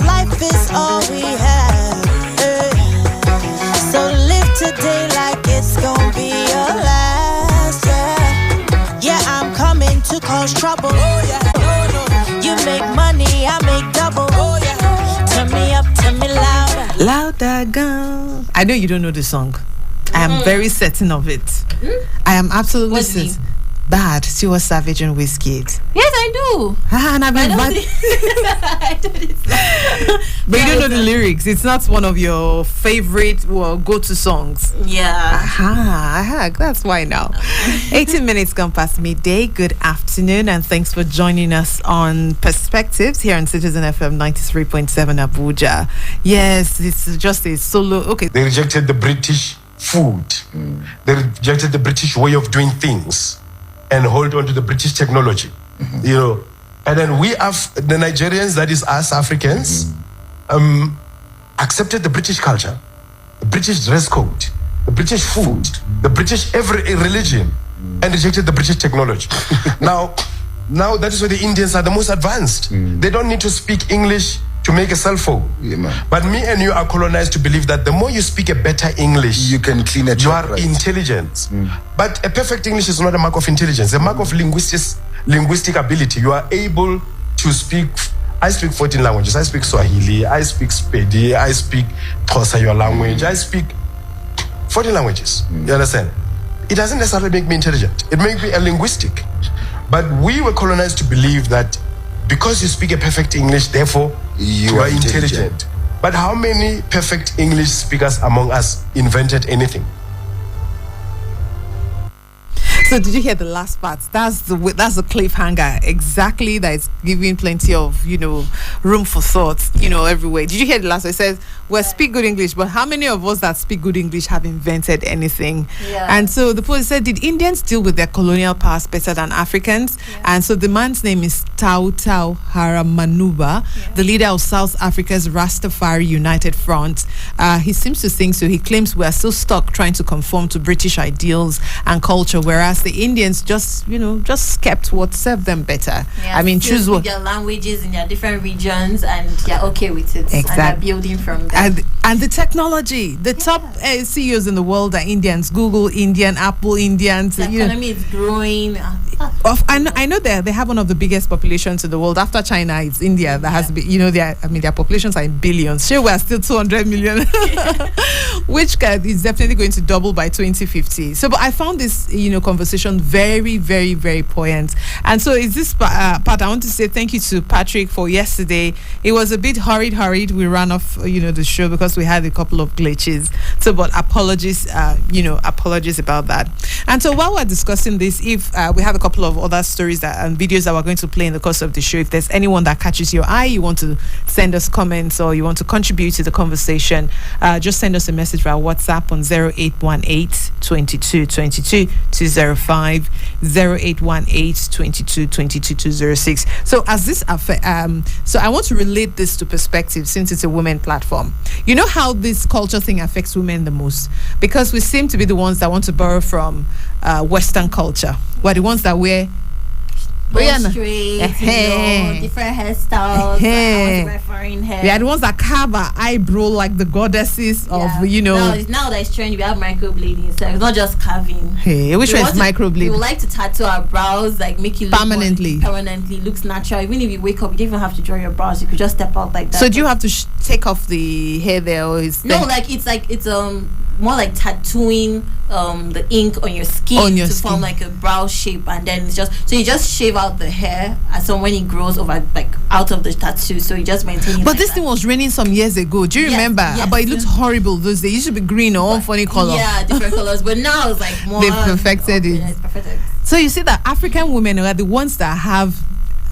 life is all we have. So live today like it's gonna be your last. Yeah, I'm coming to cause trouble. Oh yeah, no. You make money, I make double. Oh yeah. Turn me up, turn me louder. Louder, girl. I know you don't know the song. I am very certain of it. I am absolutely certain. Bad, Tiwa Savage and Wizkid. Yes, I do. And I've been But you don't know the lyrics. It's not one of your favorite go-to songs. Yeah. Aha, that's why now. 18 minutes gone past midday. Good afternoon, and thanks for joining us on Perspectives here on Citizen FM 93.7 Abuja. Yes, it's just a solo. Okay. They rejected the British food. They rejected the British way of doing things and hold on to the British technology, you know. And then we have the Nigerians, that is us Africans, accepted the British culture, the British dress code, the British food, the British every religion, and rejected the British technology. Now that is where the Indians are the most advanced. They don't need to speak English to make a cell phone. Yeah, but me and you are colonized to believe that the more you speak a better English, you can clean it. You are intelligent. But a perfect English is not a mark of intelligence. A mark of linguistic ability. You are able to speak. I speak 14 languages. I speak Swahili. I speak Spedi. I speak Xhosa, your language. I speak 14 languages. You understand? It doesn't necessarily make me intelligent. It makes me a linguistic. But we were colonized to believe that because you speak a perfect English, therefore you are intelligent. But how many perfect English speakers among us invented anything? So did you hear the last part? That's the cliffhanger. Exactly, that is giving plenty of, room for thought, everywhere. Did you hear the last one? It says, well, speak good English, but how many of us that speak good English have invented anything? Yeah. And so the post said, did Indians deal with their colonial past better than Africans? Yeah. And so the man's name is Tau Haramanuba, the leader of South Africa's Rastafari United Front. He seems to think so. He claims we are still stuck trying to conform to British ideals and culture, whereas the Indians just kept what served them better. Yeah, I mean, choose what their languages in their different regions, and they're okay with it. Exactly. And they're building from that. And the technology, the top CEOs in the world are Indians. Google Indian, Apple Indians. The economy is growing. I know they have one of the biggest populations in the world. After China, it's India that has been. Their populations are in billions. Sure, we are still 200 million, which is definitely going to double by 2050. So, but I found this conversation very, very, very poignant. And so, is this part? I want to say thank you to Patrick for yesterday. It was a bit hurried. We ran off, the show because we had a couple of glitches. So, but apologies about that. And so, while we're discussing this, if we have a couple of other stories and videos that we're going to play in the course of the show, if there's anyone that catches your eye, you want to send us comments or you want to contribute to the conversation, just send us a message via WhatsApp on 0818 22 22 205 0818 22 22 206. So as this so I want to relate this to Perspective, since it's a women platform. You know how this culture thing affects women the most, because we seem to be the ones that want to borrow from Western culture. We're the ones that wear straight, different hairstyles. I want to wear foreign hair. We are the ones that carve our eyebrow like the goddesses of, Now that it's trending, we have microblading, so it's not just carving. Hey, which one is microblading? We would like to tattoo our brows, like make it look permanently, looks natural. Even if you wake up, you don't even have to draw your brows. You could just step out like that. So do you have to take off the hair there, or is it's more like tattooing the ink on your skin to form like a brow shape, and then it's just so you just shave out the hair, and so when it grows over out of the tattoo, so you just maintain it. But this thing was raining some years ago. Do you remember? Yes. But it looks horrible those days. It used to be green or one funny color. Yeah, different colors. But now it's like more. They've perfected it. Yeah, it's perfected. So you see that African women are the ones that have.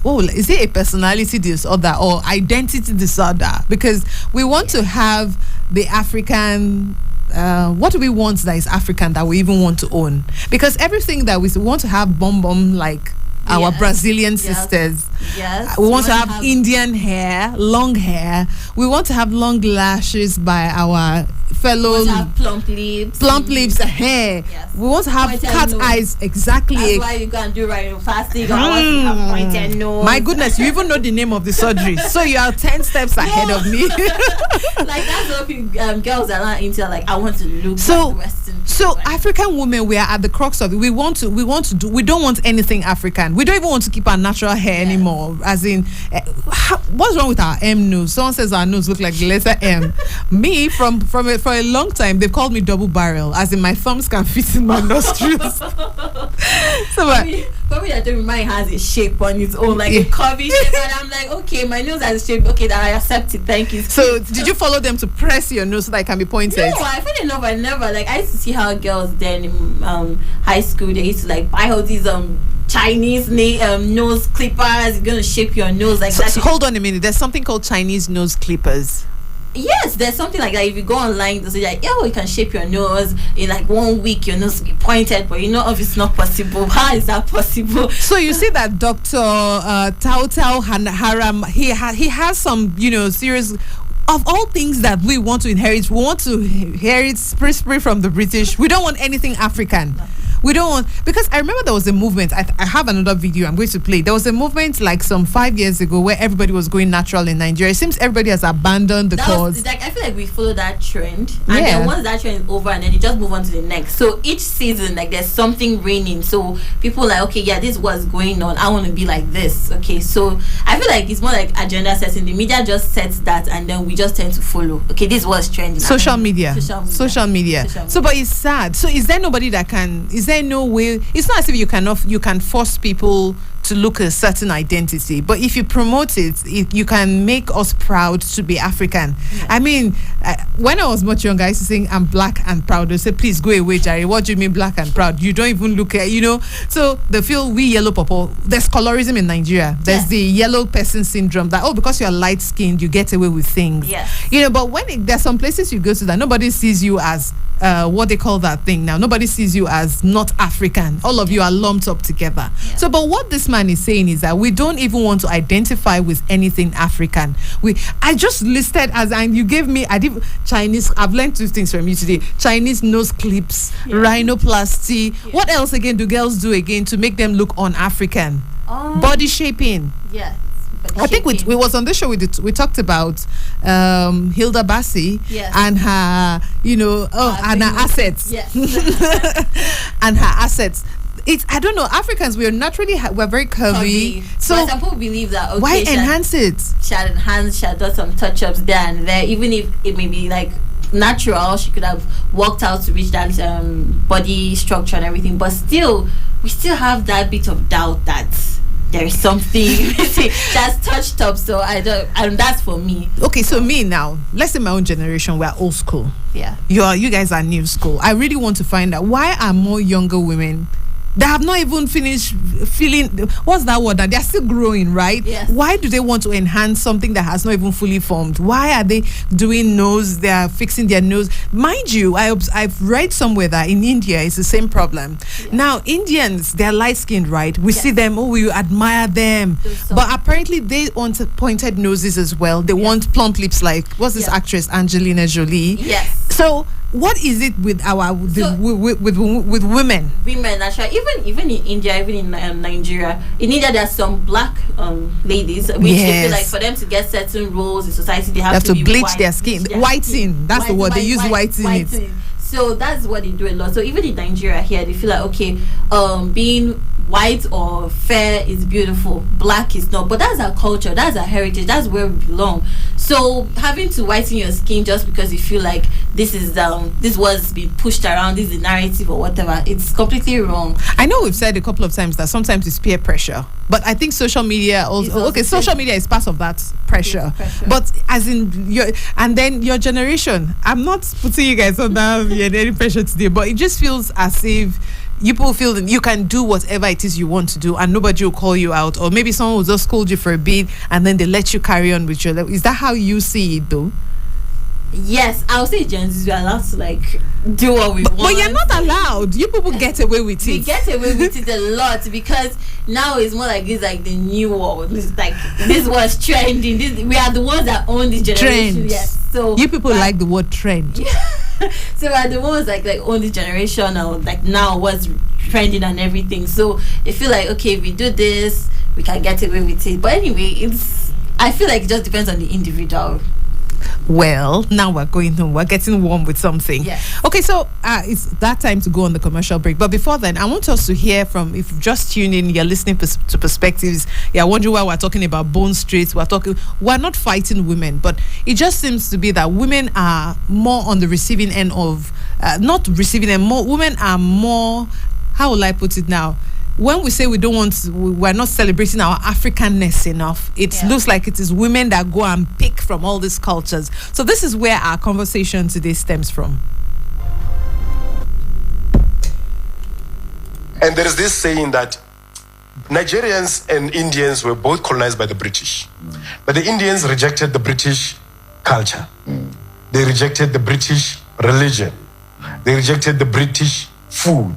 Oh, is it a personality disorder or identity disorder? Because we want to have the African. What do we want that is African that we even want to own? Because everything that we want to have bomb like our Brazilian sisters, Yes. We want to have Indian hair, long hair. We want to have long lashes by our fellow. We want to have plump lips, hair. Yes. We want to have Pointed cat nose. eyes. Exactly. That's why you go and do rhinoplasty. I want to have pointed nose. My goodness, you even know the name of the surgery. So you are 10 steps ahead of me. Like that's what girls are not into. Like I want to look like Western people. So African women, we are at the crux of it. We don't want anything African. We don't even want to keep our natural hair anymore. As in, what's wrong with our M nose? Someone says our nose look like the letter M. Me, for a long time, they've called me double barrel, as in my thumbs can fit in my nostrils. Probably I don't mine has a shape on its own, like a curvy shape, and I'm like, okay, my nose has a shape. Okay, that I accept it. Thank you. So did you follow them to press your nose so that it can be pointed? No, I feel enough. I never like. I used to see how girls then in high school they used to like buy all these Chinese nose clippers. You're gonna shape your nose like that. So hold on a minute. There's something called Chinese nose clippers. Yes, there's something like that. If you go online, they'll say like, "Oh, you can shape your nose in like 1 week. Your nose will be pointed," but you know, if it's not possible, how is that possible? So you see that Dr. Tao Haram, he has some, serious. Of all things that we want to inherit, we want to inherit spray from the British. We don't want anything African. We don't want, because I remember there was a movement. I have another video I'm going to play. There was a movement like some 5 years ago where everybody was going natural in Nigeria. It seems everybody has abandoned the cause. Like, I feel like we follow that trend, and then once that trend is over, and then you just move on to the next. So each season, like there's something raining. So people like, okay, yeah, this is what's going on. I want to be like this. Okay, so I feel like it's more like agenda setting. The media just sets that, and then we just tend to follow. Okay, this is what's trending. Social media. So, but it's sad. So, is there nobody that can? Is there no way? It's not as if you can force people to look a certain identity, but if you promote it, you can make us proud to be African. Yeah. I mean, when I was much younger, I used to sing "I'm black and proud." They say, "Please go away, Jerry. What do you mean black and proud? You don't even look at So they feel we yellow people. There's colorism in Nigeria. There's the yellow person syndrome that because you're light skinned, you get away with things. Yes. But when there's some places you go to that nobody sees you as what they call that thing now. Nobody sees you as not African. All of you are lumped up together. Yeah. So, but what this man is saying is that we don't even want to identify with anything African. I just listed and you gave me, Chinese. I've learned 2 things from you today: Chinese nose clips, rhinoplasty. Yeah. What else again do girls do again to make them look un-African? Body shaping. Yeah. I think we was on this show. We talked about Hilda Bassi and her, and her assets. Yes. And her assets. I don't know. Africans, we're very curvy. So but some people believe that why enhance it? She had done some touch-ups there and there, even if it may be like natural. She could have worked out to reach that body structure and everything, but still, we still have that bit of doubt that there's something that's touched up. So I don't, and that's for me. Okay, so me now, let's say my own generation, we're old school. Yeah, you guys are new school. I really want to find out why are more younger women that have not even finished feeling, what's that word? They're still growing, right? Yes. Why do they want to enhance something that has not even fully formed? Why are they doing nose? They are fixing their nose. Mind you, I've read somewhere that in India it's the same problem. Yeah. Now, Indians, they're light-skinned, right? We see them, we admire them. But apparently they want pointed noses as well. They want plump lips like, what's this actress, Angelina Jolie? Yes. So, what is it with with women? Women, actually, even in India, even in Nigeria. In India, there are some black ladies, which they feel like for them to get certain roles in society, they have to bleach white, their skin. Whiting, that's the word they use. Whiting. So that's what they do a lot. So even in Nigeria here, they feel like, okay, being white or fair is beautiful, black is not. But that's our culture, that's our heritage, that's where we belong. So having to whiten your skin just because you feel like this was being pushed around, this is the narrative or whatever, it's completely wrong. I know we've said a couple of times that sometimes it's peer pressure, but I think social media also social media is part of that pressure. But as in your generation, I'm not putting you guys on any pressure today, but it just feels as if people feel that you can do whatever it is you want to do and nobody will call you out, or maybe someone will just scold you for a bit and then they let you carry on with your life. Is that how you see it though? Yes, I would say Gen Z, we are allowed to like do what we want. But you're not allowed. You people get away with it. We get away with it a lot because now it's more like this, like the new world. It's like this was trending. We are the ones that own this generation. Trend. Yes. So you people like the word trend. So we are the ones like own this generation, or like now what's trending and everything. So I feel like, okay, if we do this, we can get away with it. But anyway, I feel like it just depends on the individual. Well, now we're going home. We're getting warm with something. Yes. Okay, so it's that time to go on the commercial break. But before then, I want us to hear from, if you've just tuned in, you're listening to Perspectives. You're wondering why we're talking about Bone Street. We're not fighting women, but it just seems to be that women are more on the receiving end of, not receiving end, more, women are more, how will I put it now? When we say we're not celebrating our Africanness enough, it looks like it is women that go and pick from all these cultures. So this is where our conversation today stems from. And there is this saying that Nigerians and Indians were both colonized by the British. But the Indians rejected the British culture. They rejected the British religion. They rejected the British food.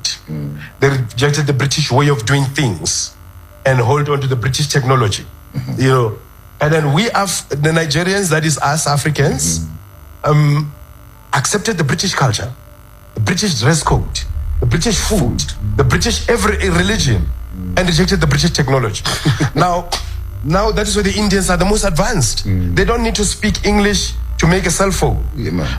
They rejected the British way of doing things and hold on to the British technology. You know, and then we have the Nigerians, that is us Africans, accepted the British culture, the British dress code, the British food, the British every religion, and rejected the British technology. Now that is where the Indians are the most advanced. They don't need to speak English to make a cell phone.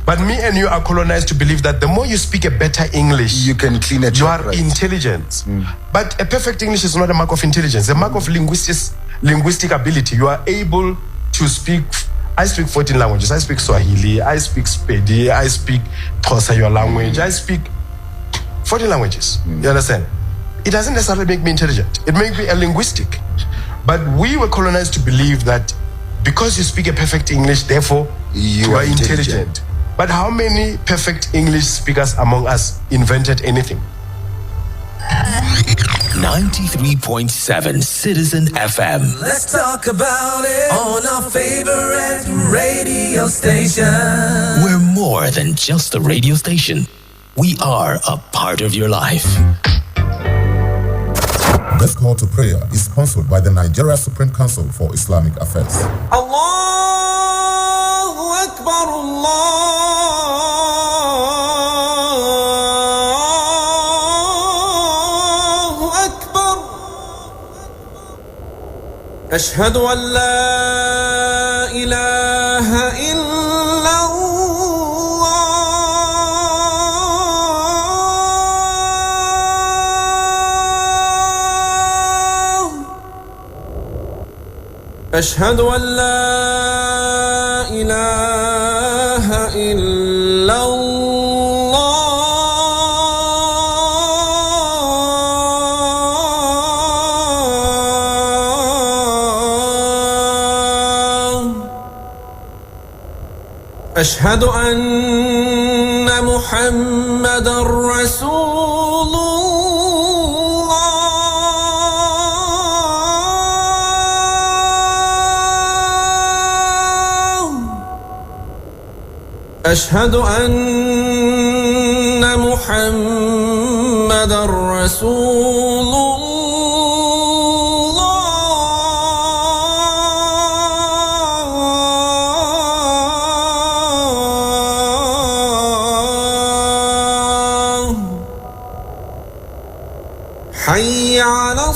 But me and you are colonized to believe that the more you speak a better English, you can clean it. You are intelligent. But a perfect English is not a mark of intelligence. A mark of linguistic ability. You are able to speak. I speak 14 languages. I speak Swahili. I speak Spedi. I speak Xhosa, your language. I speak 14 languages. You understand? It doesn't necessarily make me intelligent. It may be a linguistic. But we were colonized to believe that because you speak a perfect English, therefore you are intelligent. But how many perfect English speakers among us invented anything? 93.7 Citizen FM. Let's talk about it on our favorite radio station. We're more than just a radio station. We are a part of your life. This call to prayer is sponsored by the Nigeria Supreme Council for Islamic Affairs. Allahu Akbar, Allahu Akbar. Ashhadu an la ilaha illallah. أشهد أن لا إله إلا الله أشهد أن محمدا رسول أشهد أن محمدا رسول الله حي على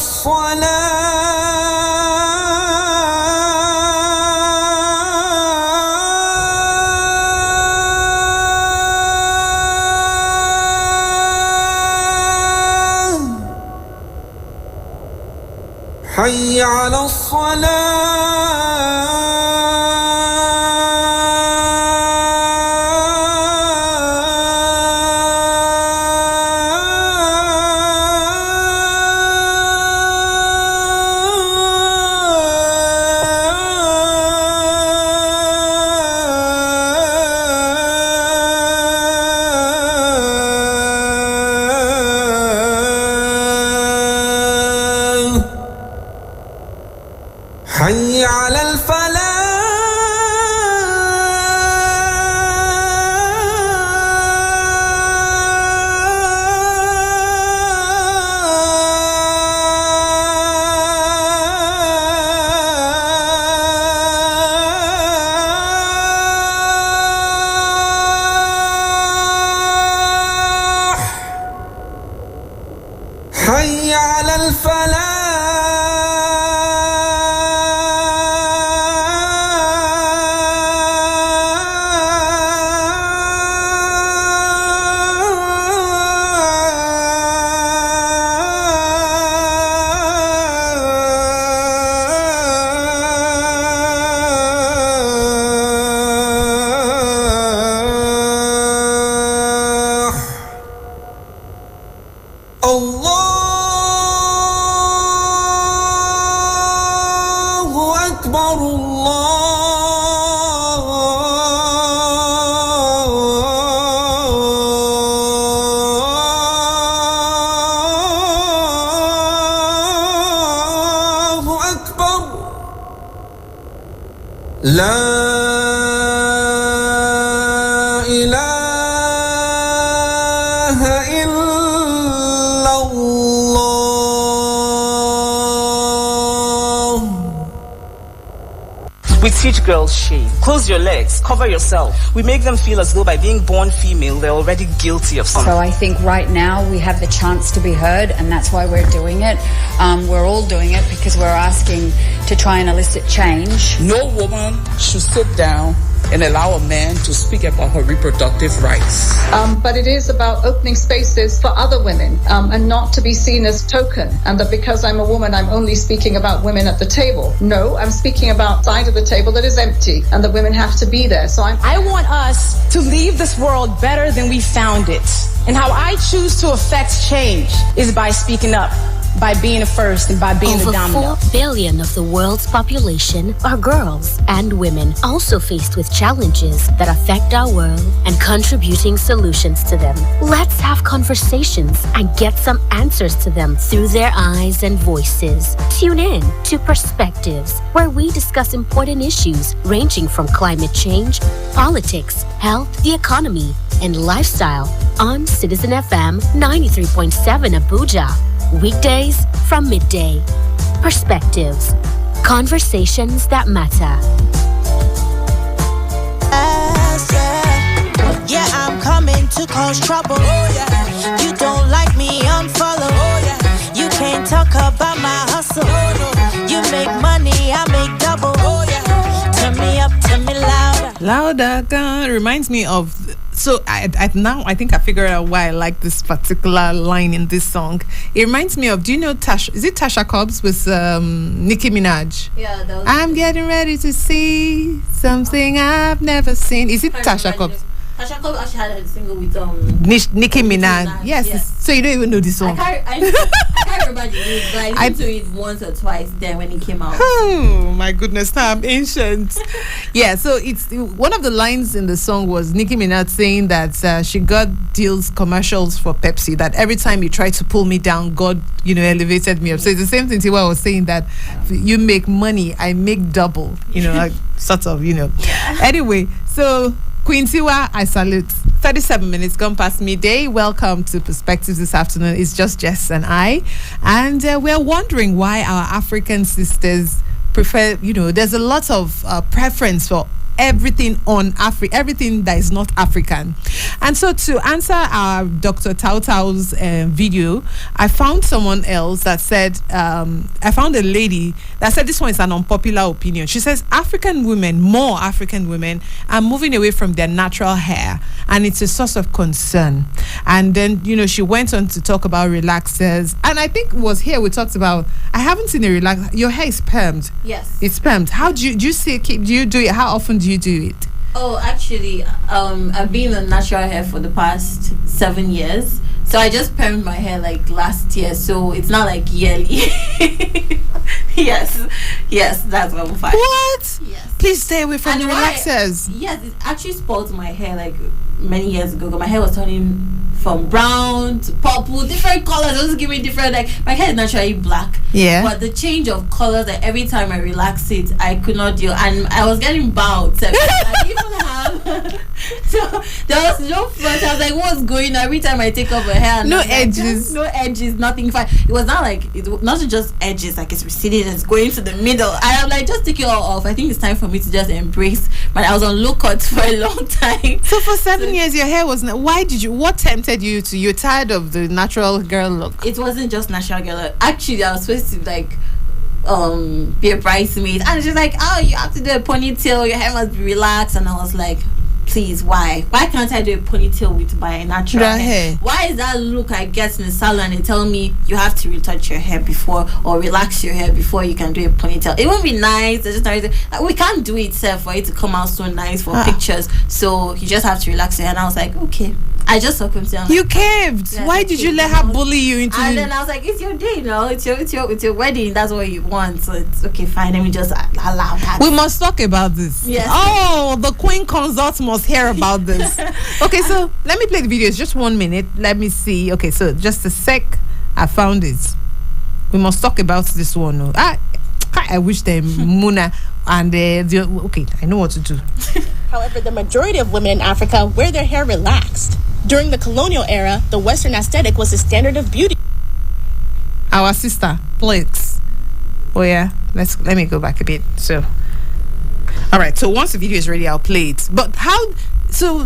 حي على الصلاة حي على إلا الله. We teach girls shame. Close your legs, cover yourself. We make them feel as though by being born female, they're already guilty of something. So I think right now we have the chance to be heard, and that's why we're doing it. We're all doing it because we're asking to try and elicit change. No woman should sit down and allow a man to speak about her reproductive rights. But it is about opening spaces for other women and not to be seen as token, and that because I'm a woman, I'm only speaking about women at the table. No, I'm speaking about side of the table that is empty and that women have to be there. So I want us to leave this world better than we found it. And how I choose to affect change is by speaking up, by being the first, and by being the dominant. Over 4 billion of the world's population are girls and women, also faced with challenges that affect our world and contributing solutions to them. Let's have conversations and get some answers to them through their eyes and voices. Tune in to Perspectives, where we discuss important issues ranging from climate change, politics, health, the economy, and lifestyle on Citizen FM 93.7 Abuja. Weekdays from midday. Perspectives. Conversations that matter. Yeah, I'm coming to cause trouble. Oh, yeah. You don't like me, unfollow. Oh, yeah. You can't talk about my hustle. Oh, no. You make money, I make double. Oh, yeah. Turn me up, turn me louder. Louder, gun. Reminds me of. So I now I think I figured out why I like this particular line in this song. It reminds me of, do you know Tasha? Is it Tasha Cobbs with Nicki Minaj? Yeah, that was I'm getting ready to see something I've never seen. Is it Tasha Cobbs? Tasha Cobbs actually had a single with Nicki Minaj. Yes. So you don't even know this song. I can't remember the name, but I listened to it once or twice then when it came out. Oh my goodness, now I'm ancient. Yeah, so it's one of the lines in the song was Nicki Minaj saying that she got deals commercials for Pepsi, that every time you try to pull me down, God, elevated me up. So it's the same thing Tiwa was saying, that you make money, I make double, like sort of, Yeah. Anyway, so Queen Tiwa, I salute. 37 minutes gone past midday. Welcome to Perspectives this afternoon. It's just Jess and I. And we're wondering why our African sisters prefer, there's a lot of preference for everything on everything that is not African. And so to answer our Dr. Tao Tao's video, I found someone else that said, I found a lady that said this one is an unpopular opinion. She says more African women are moving away from their natural hair, and it's a source of concern. And then, she went on to talk about relaxers. And I think it was here we talked about, I haven't seen a relaxer. Your hair is permed. Yes. It's permed. How do you see it? Do you do it? How often do you do it? Oh, actually, I've been on natural hair for the past 7 years. So I just permed my hair like last year, so it's not like yearly. Yes, that's what I'm fine. What? Yes. Please stay away from the relaxers. Yes, it actually spoiled my hair like many years ago. My hair was turning from brown to purple, different colors. It was giving different, like my hair is naturally black. Yeah. But the change of colors, that every time I relax it, I could not deal, and I was getting bowed. So I even have. So there was no front. I was like, what's going on? Every time I take off my hair, no edges, no edges, nothing fine. It was not like not just edges, like it's receding, it's going to the middle. I am like, just take it all off. I think it's time for me to just embrace. But I was on low cut for a long time. So for 7 years, your hair was not. Why did you? What tempted you to? You're tired of the natural girl look. It wasn't just natural girl look. Actually, I was supposed to like be a bridesmaid, and she's like, oh, you have to do a ponytail, your hair must be relaxed. And I was like, please, why can't I do a ponytail with my natural hair? Why is that look I get in the salon, they tell me you have to retouch your hair before or relax your hair before you can do a ponytail? It won't be nice. We can't do it for it to come out so nice for pictures, so you just have to relax your hair. And I was like, okay, I just succumbed to it. You caved. Yeah, why did you let her bully you into? And then I was like, it's your day, it's your wedding. That's what you want. So it's okay, fine. Let me just allow that. We must talk about this. Yes. Oh, the Queen Consort must hear about this. Okay, so let me play the video. It's just 1 minute. Let me see. Okay, so just a sec. I found it. We must talk about this one. I wish them Muna and okay, I know what to do. However, the majority of women in Africa wear their hair relaxed. During the colonial era, the Western aesthetic was the standard of beauty. Our sister, Plex. Oh yeah, let me go back a bit. So, all right. So once the video is ready, I'll play it. But how? So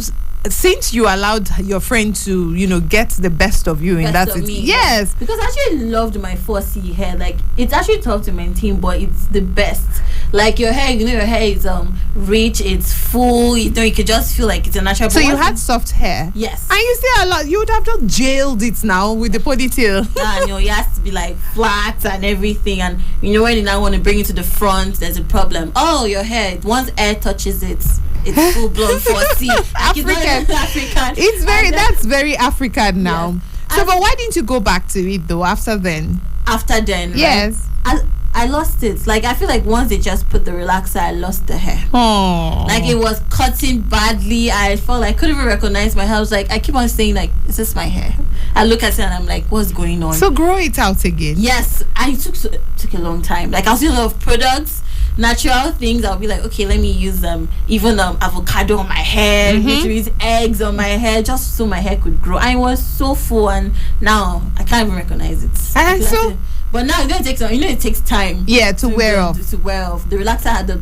since you allowed your friend to, get the best of you in that, yes, because I actually loved my 4C hair. Like, it's actually tough to maintain, but it's the best. Like, your hair, your hair is rich, it's full. You could just feel like it's a natural. So you had soft hair, yes, and you say a lot. You would have just jailed it now with the ponytail. It has to be like flat and everything. And when you now want to bring it to the front, there's a problem. Oh, your hair, once air touches it, it's full blown 4C. African. It's that's very African now. Yes. So, but why didn't you go back to it though? After then, right? Yes. I lost it. Like, I feel like once they just put the relaxer, I lost the hair. Oh. Like, it was cutting badly. I felt like I couldn't even recognize my hair. I was like, I keep on saying, like, is this my hair? I look at it and I'm like, what's going on? So grow it out again. Yes. And it took a long time. Like, I was using a lot of products, natural things. I'll be like, okay, let me use even avocado on my hair, use eggs on my hair, just so my hair could grow. And it was so full, and now I can't even recognize it. And but now it takes it takes time. Yeah, to wear off. To wear off. The relaxer had the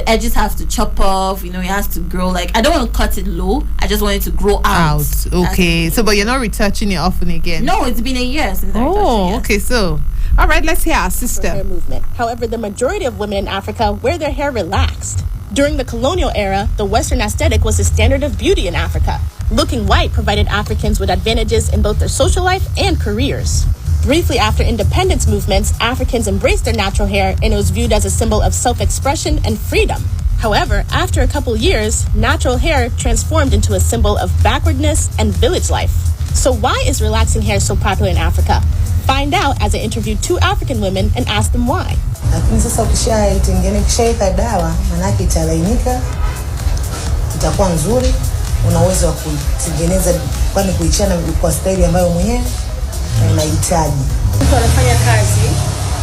edges have to chop off. It has to grow. Like, I don't want to cut it low. I just want it to grow out. Okay. So, but you're not retouching it often again. No, it's been a year since I retouched it. Oh, okay. So, all right, let's hear our sister. Hair movement. However, the majority of women in Africa wear their hair relaxed. During the colonial era, the Western aesthetic was the standard of beauty in Africa. Looking white provided Africans with advantages in both their social life and careers. Briefly after independence movements, Africans embraced their natural hair and it was viewed as a symbol of self-expression and freedom. However, after a couple years, natural hair transformed into a symbol of backwardness and village life. So why is relaxing hair so popular in Africa? Find out as I interviewed 2 African women and asked them why. Lakini sasa ukishaita dawa manake italainika, itakuwa nzuri, una uwezo wa kutengeneza kwani kuichana kwa staili ambayo mwenyewe unahitaji. Mtu anafanya kazi,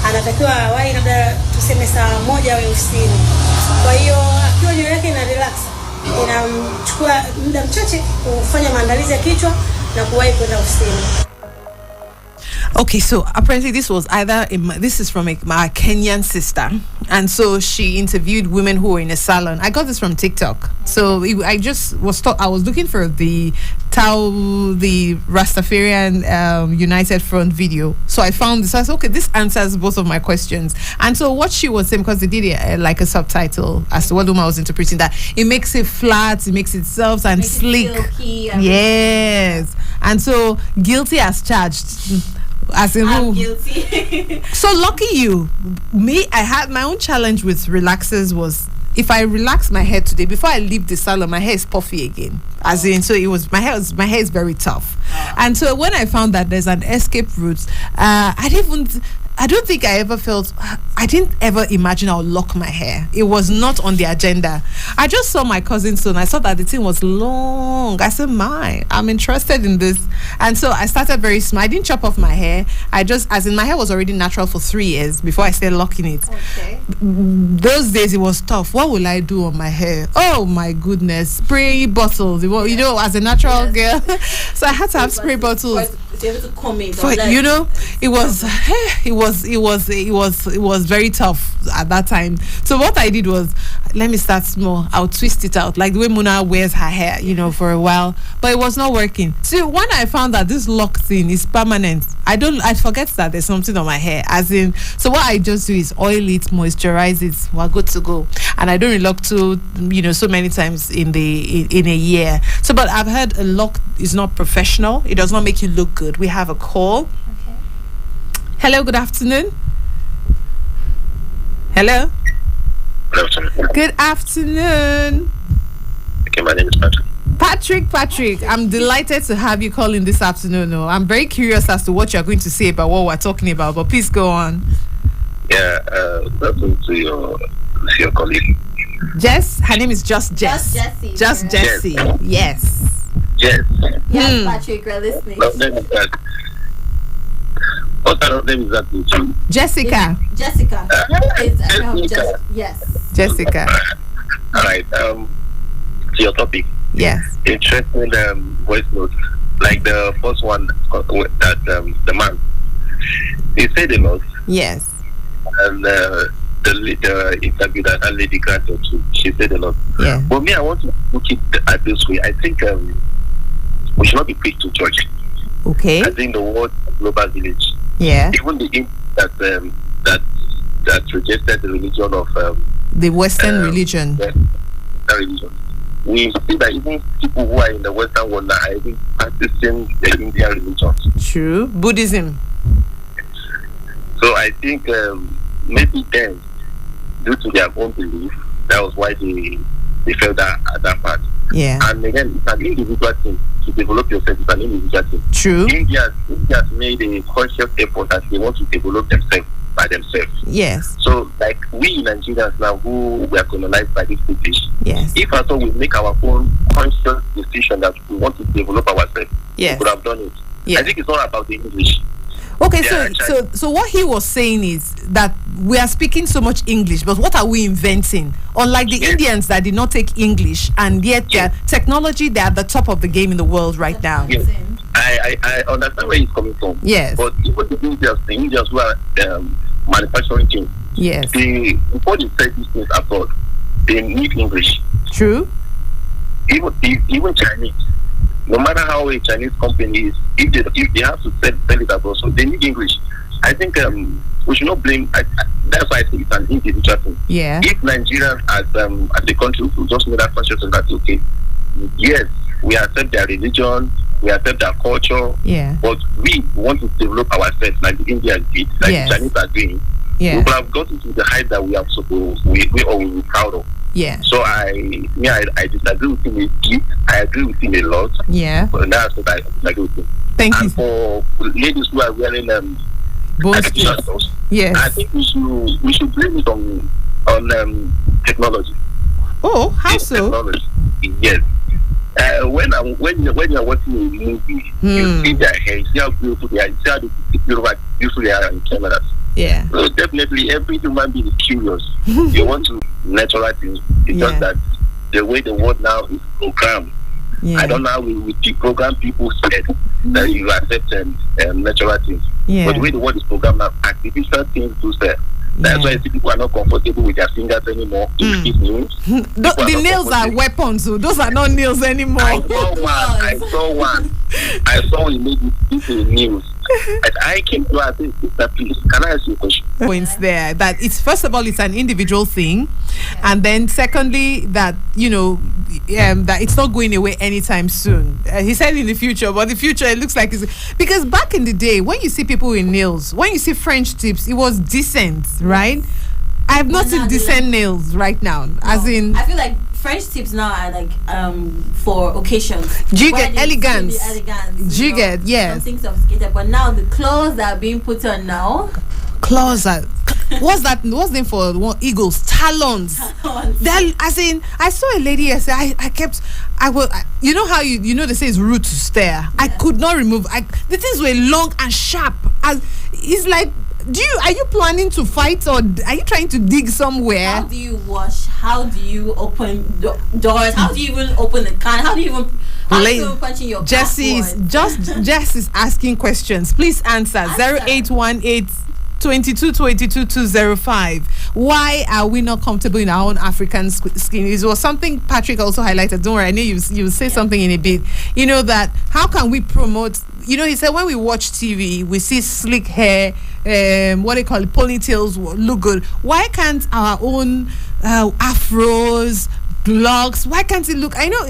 anatakiwa awai labda tuseme saa 1 au ofisini. Kwa hiyo akiwa nywele yake ina relax, inamchukua muda mchache kufanya maandalizi ya kichwa na kuwahi kwenda ofisini. Okay, so apparently this is from my Kenyan sister, and so she interviewed women who were in a salon. I got this from TikTok. So I was looking for the Rastafarian United Front video. So I found this. I said, okay, this answers both of my questions. And so what she was saying, because they did it like a subtitle as to what Uma was interpreting, that it makes it flat, it makes it soft and sleek. Yes. And so guilty as charged. As in I'm guilty. So lucky you. I had my own challenge with relaxers was if I relax my hair today, before I leave the salon, my hair is puffy again. As in, so it was my hair is very tough. And so when I found that there's an escape route, I don't think I didn't ever imagine I'll lock my hair. It was not on the agenda. I just saw my cousin's son. I saw that the thing was long. I said, I'm interested in this. And so I started very small. I didn't chop off my hair. My hair was already natural for 3 years before I started locking it. Okay. Those days it was tough. What will I do on my hair? Oh my goodness. Spray bottles. As a natural girl. So I had to have spray bottles. It was very tough at that time. So what I did was, let me start small. I'll twist it out like the way Muna wears her hair, for a while. But it was not working. So when I found that this lock thing is permanent, I forget that there's something on my hair. So what I just do is oil it, moisturize it, we're good to go. And I don't relock so many times in a year. So, but I've heard a lock is not professional. It does not make you look good. We have a call. Okay. Hello, good afternoon. Hello. Good afternoon. Good afternoon. Okay, my name is Patrick. Patrick, I'm delighted to have you calling this afternoon. I'm very curious as to what you're going to say about what we're talking about, but please go on. Yeah, welcome to your colleague. Jess? Her name is Just Jess. Jessie. Just Jessie. Yes. Jess. Yes, Patrick, we're listening. What kind of name is that? Jessica. Jessica. Yes. Jessica. All right. your topic. Yes. Interesting voice notes. Like the first one that the man, he said a lot. Yes. And the interview that lady granted to, she said a lot. Yeah. But me, I want to look it at this way. I think we should not be quick to judge. Okay. I think the word global village. Yeah. Even the that rejected the religion of the Western religion. Religion. We see that even people who are in the Western world now are even practicing the Indian religion. True. Buddhism. So I think maybe then, due to their own belief, that was why they felt that at that part. Yeah. And again, it's an individual thing to develop yourself. It's an individual thing. True. India's made a conscious effort that they want to develop themselves by themselves. Yes. So, like we Nigerians now, who were colonized by this British, yes. If at all we make our own conscious decision that we want to develop ourselves, yes. we could have done it. Yes. I think it's not about the English. Okay, so what he was saying is that we are speaking so much English, but what are we inventing? Unlike the Indians that did not take English, and yet their technology, they're at the top of the game in the world right now. Yes. I understand where he's coming from. Yes. But even the Indians who are manufacturing things, yes. Before they sell these things abroad, they need English. True. Even Chinese. No matter how a Chinese company is, if they have to sell it abroad, so they need English. I think we should not blame. That's why I think it's an individual thing. Yeah. If Nigerians as a country will just make that consciousness that okay, yes, we accept their religion, we accept their culture, yeah, but we want to develop ourselves like the Indians did, like the Chinese are doing. Yeah. We could have gotten to the height that we are supposed we all will be proud of. Yeah. So I disagree with him a bit. I agree with him a lot. Yeah. But that's what I disagree with him. Thank you. And for ladies who are wearing artificial stuff, yes, I think we should blame it on technology. Oh, how so? Technology. Yes. When you're watching a movie, you see their hair, you see how beautiful they are, you see how beautiful they are in cameras. Yeah. So definitely every human being is curious. You want to natural things. It's just that the way the world now is programmed. Yeah. I don't know how we deprogram people's head that you accept natural things. Yeah. But the way the world is programmed now, artificial things do say. That's why I see people are not comfortable with their fingers anymore. The nails are weapons, so those are not nails anymore. I saw one. I saw he made it nails. I came to her and said, please, can I ask you a question? Points there that it's first of all it's an individual thing, and then secondly that that it's not going away anytime soon. He said in the future, but the future it looks like it's because back in the day when you see people with nails, when you see French tips, it was decent, right? I have not seen decent nails right now. No. As in, I feel like French tips now are like for occasions. Do you get elegance? Do you get something sophisticated? But now the clothes that are being put on now. Claws are what's that? What's them for? Eagles, talons. Then, as in, I saw a lady yesterday. You know how you know they say it's rude to stare. Yeah. I could not remove. The things were long and sharp. It's like. Are you planning to fight or are you trying to dig somewhere? How do you wash? How do you open doors? How do you even open the can? How do you even punch in your password? Jess is asking questions. Please answer. 0818 2222 Why are we not comfortable in our own African skin? It was something Patrick also highlighted. Don't worry, I knew you say something in a bit. You know that how can we promote? He said when we watch TV, we see slick hair, what they call it, ponytails look good. Why can't our own afros, locks? Why can't it look? I know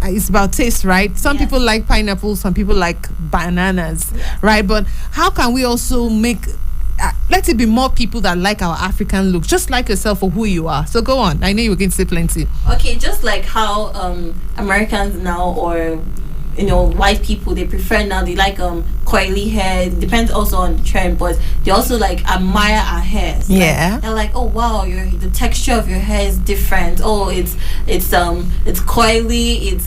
it's about taste, right? Some people like pineapple, some people like bananas, right? But how can we also make let it be more people that like our African look, just like yourself for who you are. So go on. I know you were going to say plenty. Okay, just like how Americans now or white people, they prefer now, they like coily hair. It depends also on the trend, but they also like admire our hair. Yeah. They're like, oh wow, the texture of your hair is different. Oh, it's coily, it's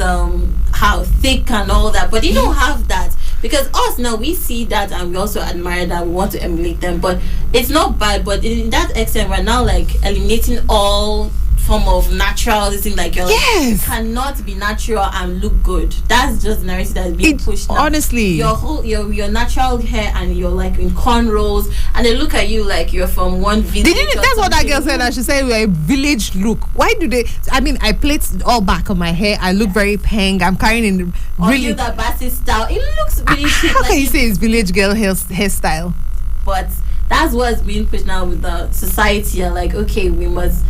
how thick and all that. But they don't have that. Because us now, we see that and we also admire that, we want to emulate them, but it's not bad. But in that extent, we're now like eliminating all form of naturalism, like you Yes. cannot be natural and look good. That's just the narrative that's being pushed now. Honestly, your whole your natural hair and you're like in cornrows, and they look at you like you're from one village. That's what that girl said. That she said we're a village look. Why do they? I mean, I plait all back on my hair. I look very pink. I'm carrying in really that bassy style. It looks really cheap. How can you say it's village girl hairstyle? But that's what's being pushed now with the society. And like, okay, we must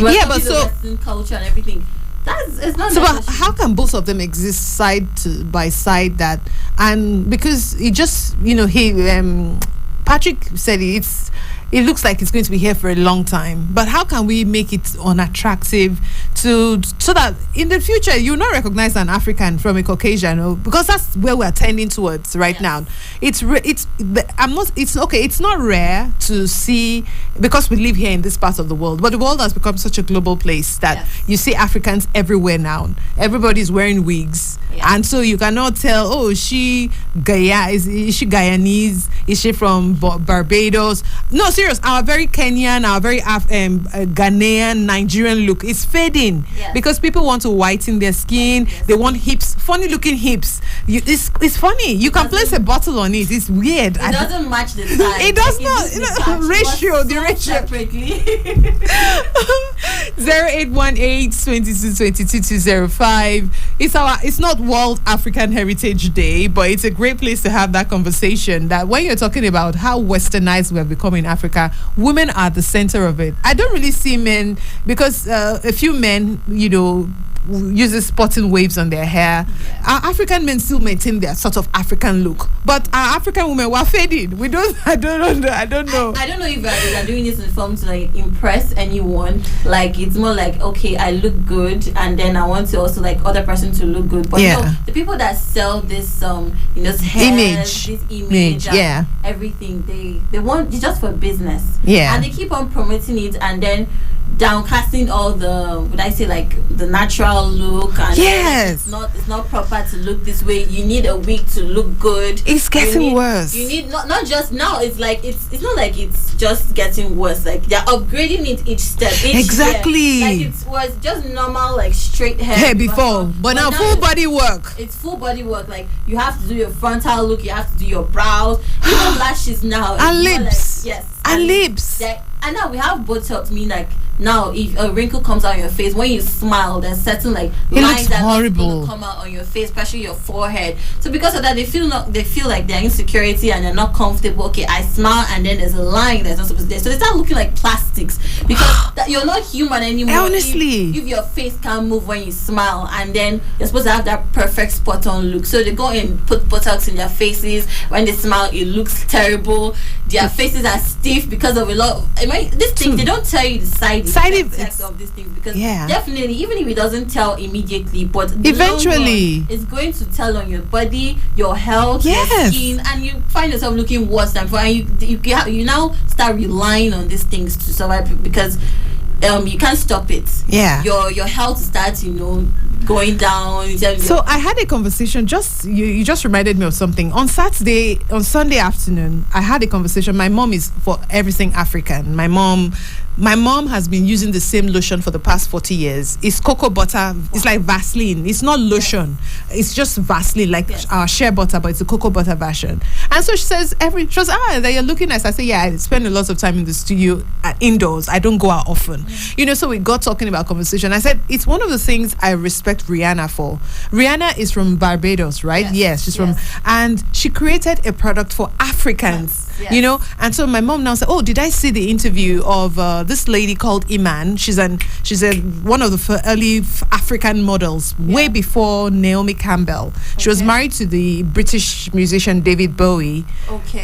but copy the so Western culture and everything. It's not so. But how can both of them exist side by side? That and because it just Patrick said it looks like it's going to be here for a long time. But how can we make it unattractive so that in the future you'll not recognize an African from a Caucasian? Because that's where we're tending towards right now. It's not rare to see, because we live here in this part of the world, but the world has become such a global place that you see Africans everywhere now. Everybody's wearing wigs. And so you cannot tell, is she Guyanese? Is she from Barbados? No, serious. Our very Kenyan, our very Ghanaian, Nigerian look is fading because people want to whiten their skin. They want hips, funny looking hips. It's funny. You can place a bottle on it. It's weird. It doesn't match the size. It does not. The ratio. Separately. 0818-222205. It's not World African Heritage Day, but it's a great place to have that conversation. That when you're talking about how westernized we have become in Africa, women are the center of it. I don't really see men, because a few men, uses spotting waves on their hair. Our African men still maintain their sort of African look, but our African women were faded. I don't know. I don't know if they're doing this in form to like impress anyone. Like it's more like, okay, I look good, and then I want to also like other person to look good. But the people that sell this hair, this image, everything, they want it's just for business. And they keep on promoting it, and then downcasting all the the natural look, and it's not proper to look this way. You need a wig to look good. It's getting worse. You need not just now. It's like it's not like it's just getting worse. Like they're upgrading it each step. Exactly. Year. Like it was just normal like straight hair before, but now full body work. It's full body work. Like you have to do your frontal look. You have to do your brows. Even lashes now. And lips. And lips. And now we have Botox. Mean like. Now, if a wrinkle comes out on your face, when you smile, there's certain like lines that horrible come out on your face, especially your forehead. So because of that, they feel like they're insecurity and they're not comfortable. Okay, I smile and then there's a line that's not supposed to be there. So they start looking like plastics because you're not human anymore. Honestly, if your face can't move when you smile, and then you're supposed to have that perfect spot on look. So they go and put Botox in their faces. When they smile, it looks terrible. Their faces are stiff because of a lot of these things. They don't tell you the side effects of these things, because definitely, even if it doesn't tell immediately, but eventually it's going to tell on your body, your health, your skin, and you find yourself looking worse than before. And you now start relying on these things to survive, because you can't stop it. Your health starts going down. So I had a conversation, you just reminded me of something. On Sunday afternoon, I had a conversation. My mom is for everything African. My mom has been using the same lotion for the past 40 years. It's cocoa butter. It's like Vaseline. It's not lotion. It's just Vaseline, like our shea butter, but it's a cocoa butter version. And so she says, that you're looking nice. I say, I spend a lot of time in the studio indoors. I don't go out often. So we got talking about conversation. I said, it's one of the things I respect Rihanna for. Rihanna is from Barbados, right? Yes, she's from, and she created a product for Africans. And so my mom now said, did I see the interview of this lady called Iman? She's one of the early African models, way before Naomi Campbell. She was married to the British musician David Bowie.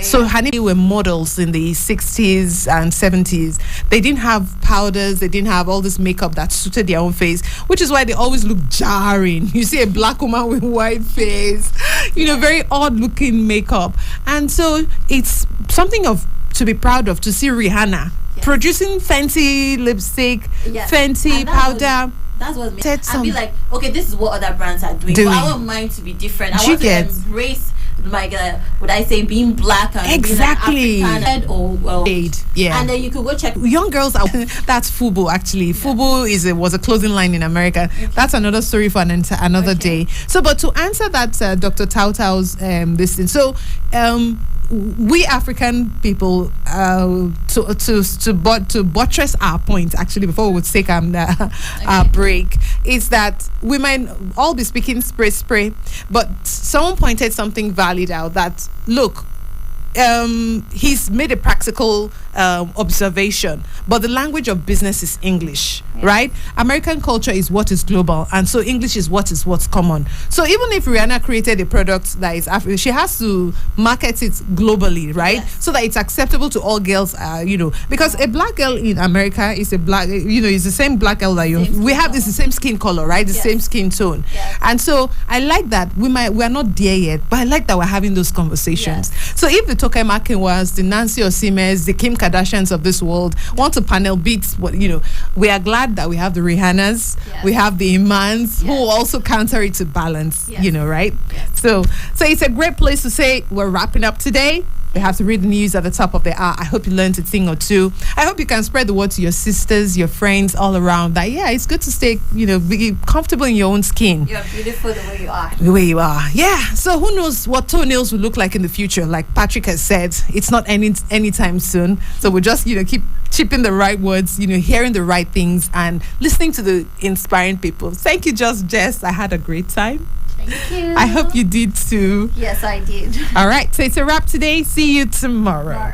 So her name were models in the 60s and 70s. They didn't have powders, they didn't have all this makeup that suited their own face, which is why they always look jarring. You see a black woman with white face, very odd looking makeup. And so it's something to be proud of, to see Rihanna producing fancy lipstick, fancy powder. That's what makes I'd be like, okay, this is what other brands are doing. But I want mine to be different. I want to embrace would I say being black and exactly being an African or yeah. And then you could go check young girls are, that's FUBU actually. Yeah. FUBU was a clothing line in America. Okay. That's another story for another day. So, but to answer that, Dr. Tautau's this thing. So, we African people, to buttress our point, actually, before we would take our break, is that we might all be speaking spray, but someone pointed something valid out that, look, he's made a practical observation, but the language of business is English, right? American culture is what is global, and so English is what's common. So even if Rihanna created a product that is African, she has to market it globally, right? Yes. So that it's acceptable to all girls, because a black girl in America is a black, is the same black girl that we have. It's the same skin color, right? The same skin tone. Yes. And so I like that we are not there yet, but I like that we're having those conversations. Yes. So if the Toke Makinwas, the Nancy Osimes, the Kim Kardashians of this world want to panel beats, we are glad that we have the Rihannas, we have the Imans who also counter it to balance, right? Yes. So it's a great place to say we're wrapping up today. We have to read the news at the top of the hour. I hope you learned a thing or two. I hope you can spread the word to your sisters, your friends all around that, it's good to stay, be comfortable in your own skin. You're beautiful the way you are. The way you are. Yeah. So who knows what toenails will look like in the future? Like Patrick has said, it's not anytime soon. So we'll just, keep chipping the right words, hearing the right things and listening to the inspiring people. Thank you, Jess. I had a great time. Thank you. I hope you did too. Yes, I did. All right, so it's a wrap today. See you tomorrow.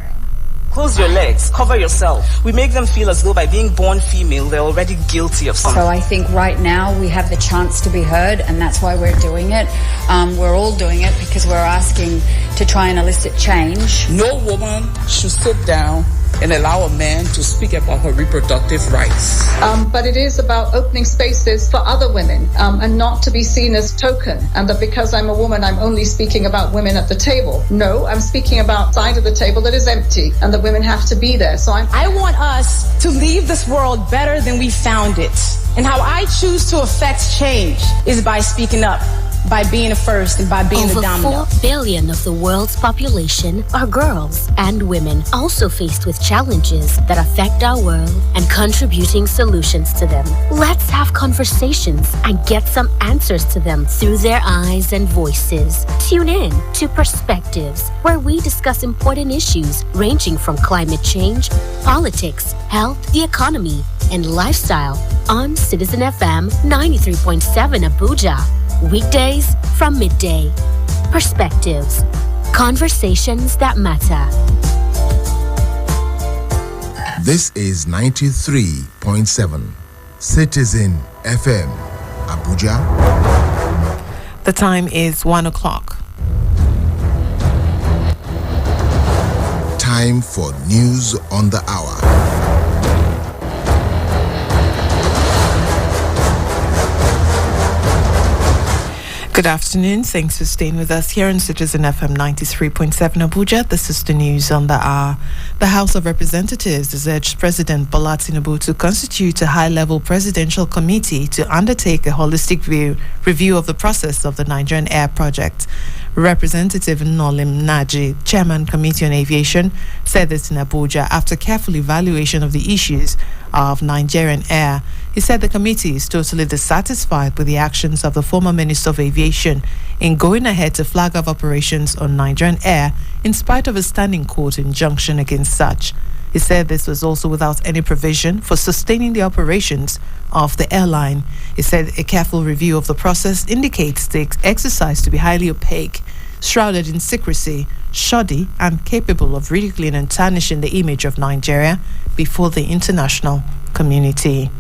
Close your legs, cover yourself. We make them feel as though by being born female, they're already guilty of something. So I think right now we have the chance to be heard, and that's why we're doing it. We're all doing it because we're asking to try and elicit change. No woman should sit down and allow a man to speak about her reproductive rights. But it is about opening spaces for other women and not to be seen as token, and that because I'm a woman, I'm only speaking about women at the table. No, I'm speaking about side of the table that is empty and that women have to be there. So I want us to leave this world better than we found it. And how I choose to affect change is by speaking up, by being the first, and by being the dominant. Over 4 billion of the world's population are girls and women, also faced with challenges that affect our world and contributing solutions to them. Let's have conversations and get some answers to them through their eyes and voices. Tune in to Perspectives, where we discuss important issues ranging from climate change, politics, health, the economy, and lifestyle on Citizen FM 93.7 Abuja. Weekdays from midday. Perspectives. Conversations that matter. This is 93.7 Citizen FM, Abuja. The time is 1:00. Time for news on the hour. Good afternoon. Thanks for staying with us here on Citizen FM 93.7 Abuja. This is the news on the hour. The House of Representatives has urged President Bola Tinubu to constitute a high-level presidential committee to undertake a holistic review of the process of the Nigerian Air Project. Representative Nolim Naji, Chairman Committee on Aviation, said this in Abuja after careful evaluation of the issues of Nigerian Air. He said the committee is totally dissatisfied with the actions of the former Minister of Aviation in going ahead to flag off operations on Nigerian Air in spite of a standing court injunction against such. He said this was also without any provision for sustaining the operations of the airline. He said a careful review of the process indicates the exercise to be highly opaque, shrouded in secrecy, shoddy, and capable of ridiculing and tarnishing the image of Nigeria before the international community.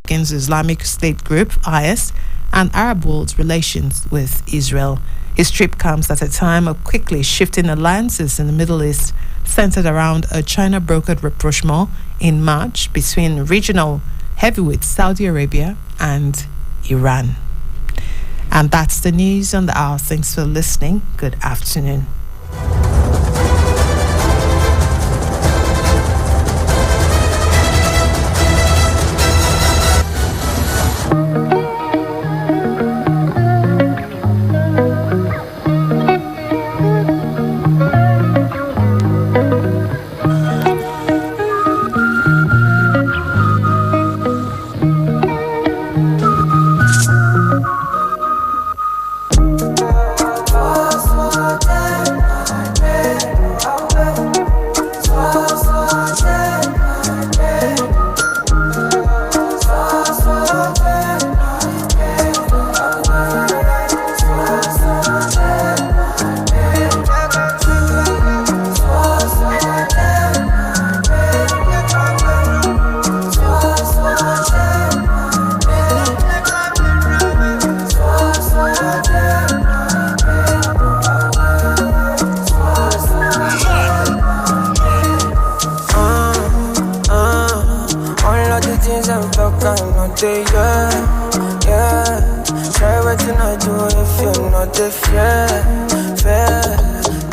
Against the Islamic State group, IS, and Arab world's relations with Israel. His trip comes at a time of quickly shifting alliances in the Middle East, centered around a China-brokered rapprochement in March between regional heavyweights Saudi Arabia and Iran. And that's the news on the hour. Thanks for listening. Good afternoon. can I do if you're not the fair?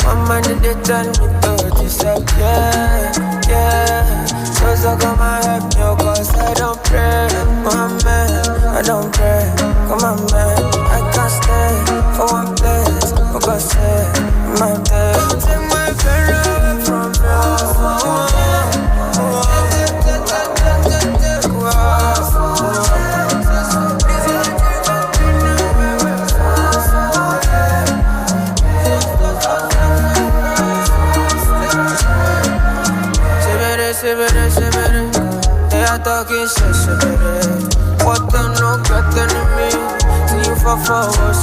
My mind they tell me to disappear, yeah. So come and help me, cause I don't pray. My man, I don't pray. Come on, man, I can't stay for one place. Because my day. Don't take my friend away from me. They are talking so what the no got me? See you for what's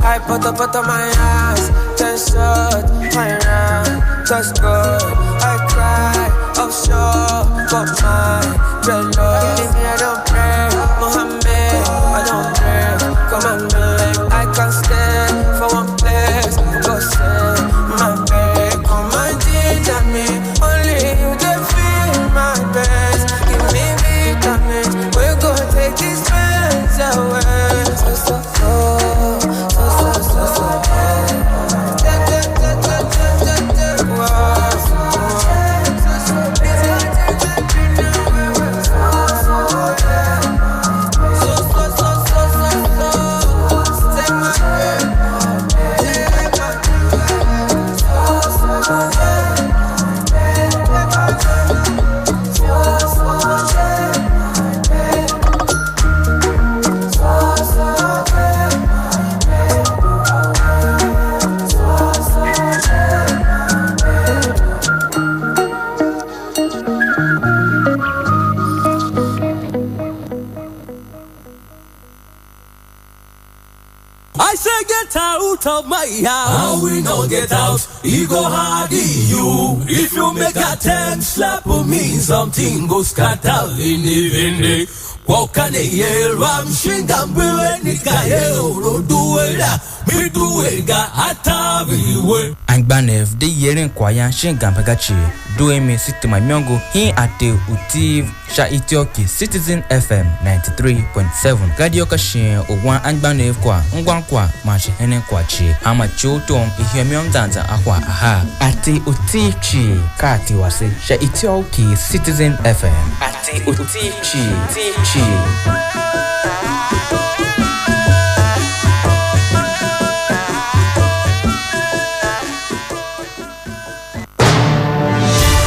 I put up my ass, then shut my hand, just good. I cry, I'm sure, got my red love. Leave me, I don't pray, Mohammed, I don't pray. Come on, babe, I can't stay for one place. Go say my babe, come and teach me. Only you can feel my best. Give me vitamins, we're gonna take these pains away. So get out of my house. How we no get out? He go hard you. If you make a 10 slap me, something go scatter in the wind. Wakane ye ram shingambe nikaye roduela miduega atabiwe. Angbanev de yeren kwaya shingampagachi doe me sitte my miongo hin ate utiv sha itioki Citizen FM 93.7 radio kashin owan Angbanev kwa ngwankwa machi henen kwachi ama chotom ihemion danza akwa aha ate utichi kati wase sha itioki Citizen FM ate utichi tichi.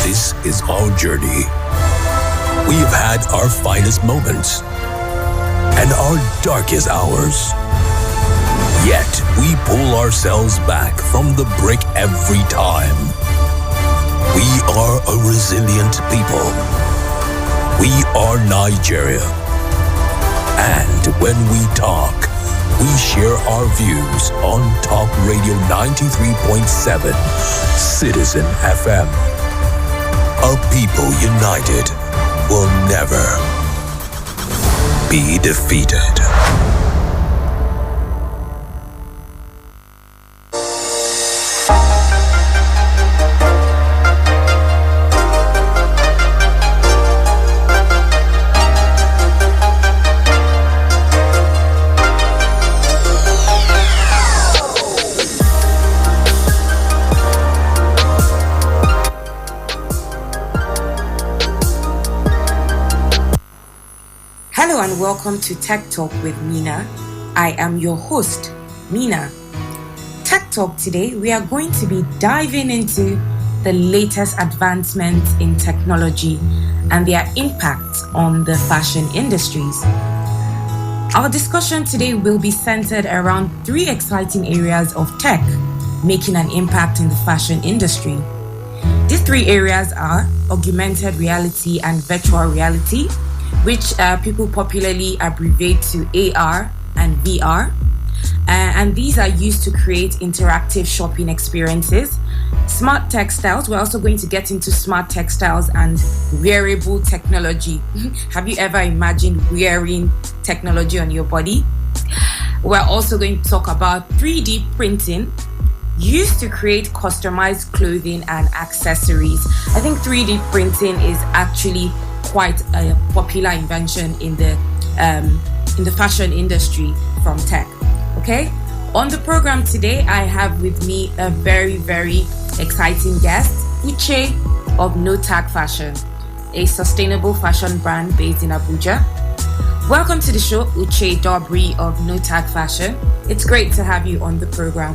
This is our journey. We've had our finest moments and our darkest hours. Yet we pull ourselves back from the brink every time. We are a resilient people. We are Nigeria. And when we talk, we share our views on Talk Radio 93.7 Citizen FM. A people united will never be defeated. Hello and welcome to Tech Talk with Mina. I am your host, Mina. Tech Talk today, we are going to be diving into the latest advancements in technology and their impact on the fashion industries. Our discussion today will be centered around 3 exciting areas of tech making an impact in the fashion industry. These 3 areas are augmented reality and virtual reality, which people popularly abbreviate to AR and VR. And these are used to create interactive shopping experiences. Smart textiles, we're also going to get into smart textiles and wearable technology. Have you ever imagined wearing technology on your body? We're also going to talk about 3D printing, used to create customized clothing and accessories. I think 3D printing is actually quite a popular invention in the fashion industry from tech. Okay? On the program today, I have with me a very, very exciting guest, Uche of No Tag Fashion, a sustainable fashion brand based in Abuja. Welcome to the show, Uche Dobry of No Tag Fashion. It's great to have you on the program.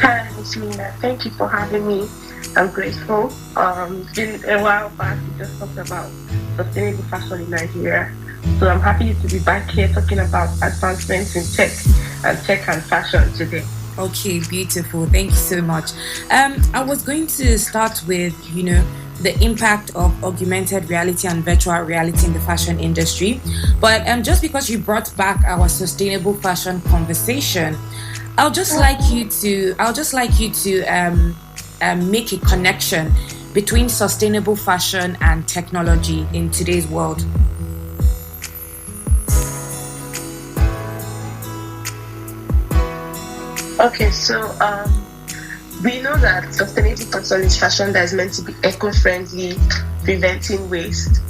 Hi, Miss Mina. Thank you for having me. I'm grateful. It's been a while back. We just talked about sustainable fashion in Nigeria. So I'm happy to be back here talking about advancements in tech and fashion today. Okay, beautiful. Thank you so much. I was going to start with, the impact of augmented reality and virtual reality in the fashion industry. But just because you brought back our sustainable fashion conversation, I'll just like you to make a connection between sustainable fashion and technology in today's world. Okay, so we know that sustainable fashion is fashion that is meant to be eco-friendly, preventing waste,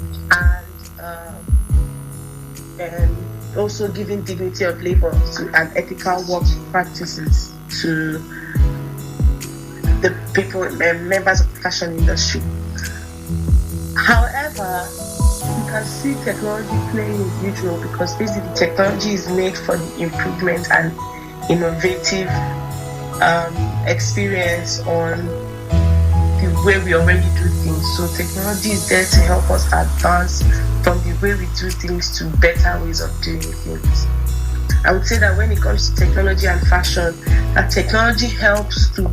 and also giving dignity of labor and ethical work practices to the people, members of the fashion industry. However, you can see technology playing a huge role because basically technology is made for the improvement and innovative experience on the way we already do things. So technology is there to help us advance from the way we do things to better ways of doing things. I would say that when it comes to technology and fashion, that technology helps to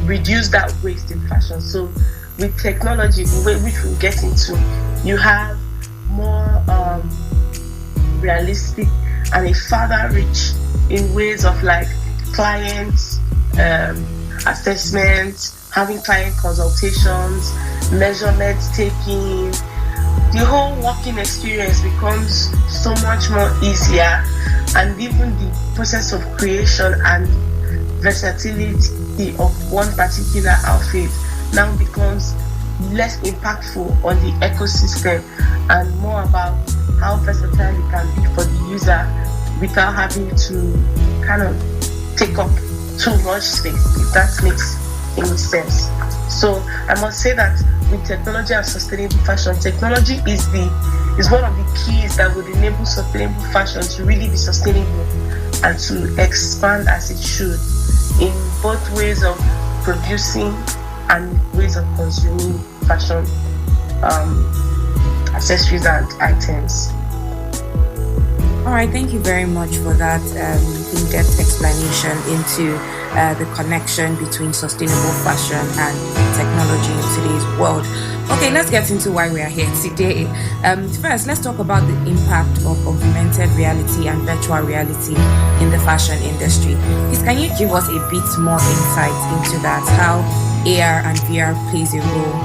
reduce that waste in fashion. So with technology, which we'll get into, you have more realistic and a further reach in ways of like clients assessments, having client consultations, measurements taking. The whole working experience becomes so much more easier, and even the process of creation and versatility of one particular outfit now becomes less impactful on the ecosystem and more about how versatile it can be for the user without having to kind of take up too much space, if that makes any sense. So I must say that with technology and sustainable fashion, technology is one of the keys that would enable sustainable fashion to really be sustainable and to expand as it should in both ways of producing and ways of consuming fashion accessories and items. All right, thank you very much for that in-depth explanation into the connection between sustainable fashion and technology in today's world. Okay, let's get into why we are here today. First, let's talk about the impact of augmented reality and virtual reality in the fashion industry. Please, can you give us a bit more insight into that, how AR and VR plays a role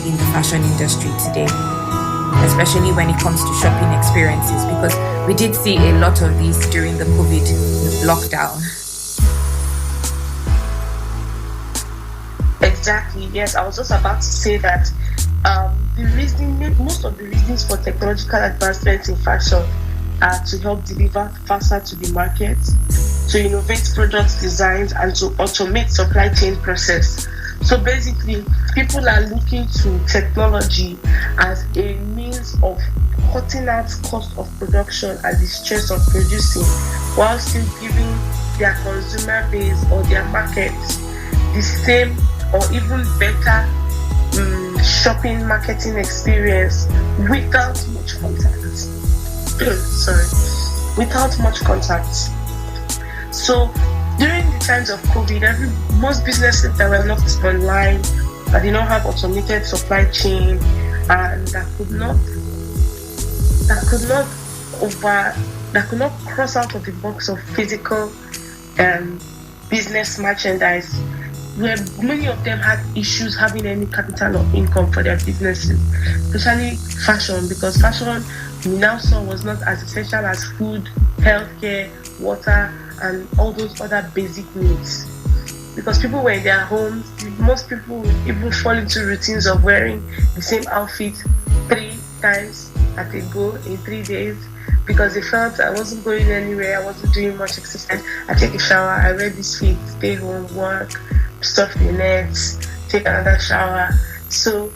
in the fashion industry today, especially when it comes to shopping experiences, because we did see a lot of these during the COVID lockdown. Exactly, yes. I was just about to say that most of the reasons for technological advancements in fashion are to help deliver faster to the market, to innovate product designs, and to automate supply chain process. So basically, people are looking to technology as a means of cutting out cost of production and the stress of producing, while still giving their consumer base or their market the same or even better shopping marketing experience without much contact. Without much contact. So during the times of COVID, most businesses that were locked online, that did not have automated supply chain, and that could not cross out of the box of physical business merchandise, where many of them had issues having any capital or income for their businesses, especially fashion, because fashion we now saw was not as essential as food, healthcare, water, and all those other basic needs. Because people were in their homes, most people would even fall into routines of wearing the same outfit 3 times at a go in 3 days. because they felt I wasn't going anywhere, I wasn't doing much exercise. I take a shower, I wear this fit, stay home, work, surf the nets, take another shower. So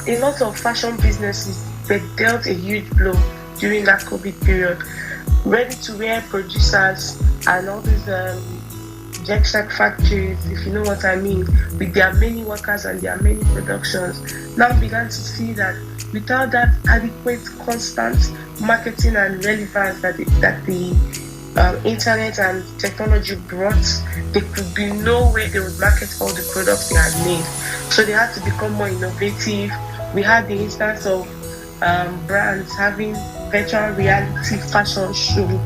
a lot of fashion businesses, they dealt a huge blow during that COVID period. Ready-to-wear producers and all these jet factories, if you know what I mean, with their many workers and their many productions, now began to see that without that adequate, constant marketing and relevance that the internet and technology brought, there could be no way they would market all the products they had made. So they had to become more innovative. We had the instance of brands having virtual reality fashion shows.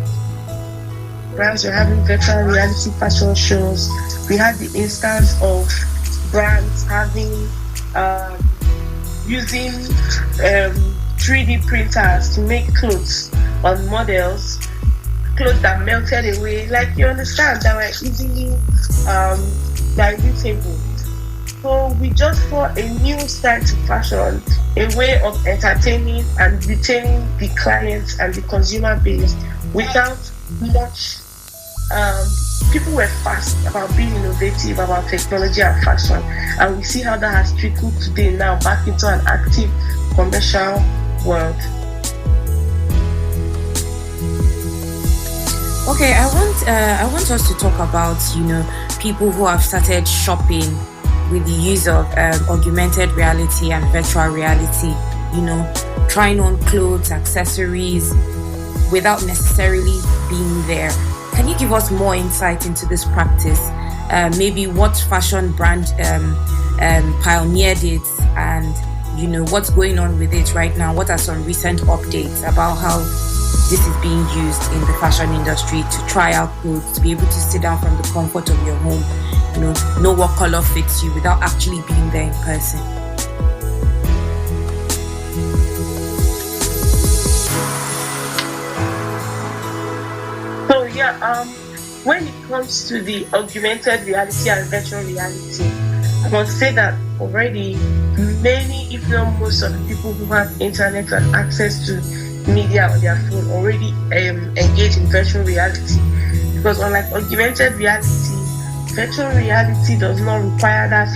Brands were having virtual reality fashion shows. We had the instance of brands having using 3D printers to make clothes on models, clothes that melted away, like you understand, that were easily dilutable. So we just saw a new style to fashion, a way of entertaining and retaining the clients and the consumer base without much. People were fast about being innovative about technology and fashion, and we see how that has trickled today now back into an active commercial world. Okay, I want us to talk about people who have started shopping with the use of augmented reality and virtual reality. Trying on clothes, accessories, without necessarily being there. Can you give us more insight into this practice? Maybe what fashion brand pioneered it, and what's going on with it right now? What are some recent updates about how this is being used in the fashion industry to try out clothes, to be able to sit down from the comfort of your home, know what color fits you without actually being there in person? When it comes to the augmented reality and virtual reality, I must say that already many, if not most of the people who have internet and access to media on their phone already engage in virtual reality. Because unlike augmented reality, virtual reality does not require that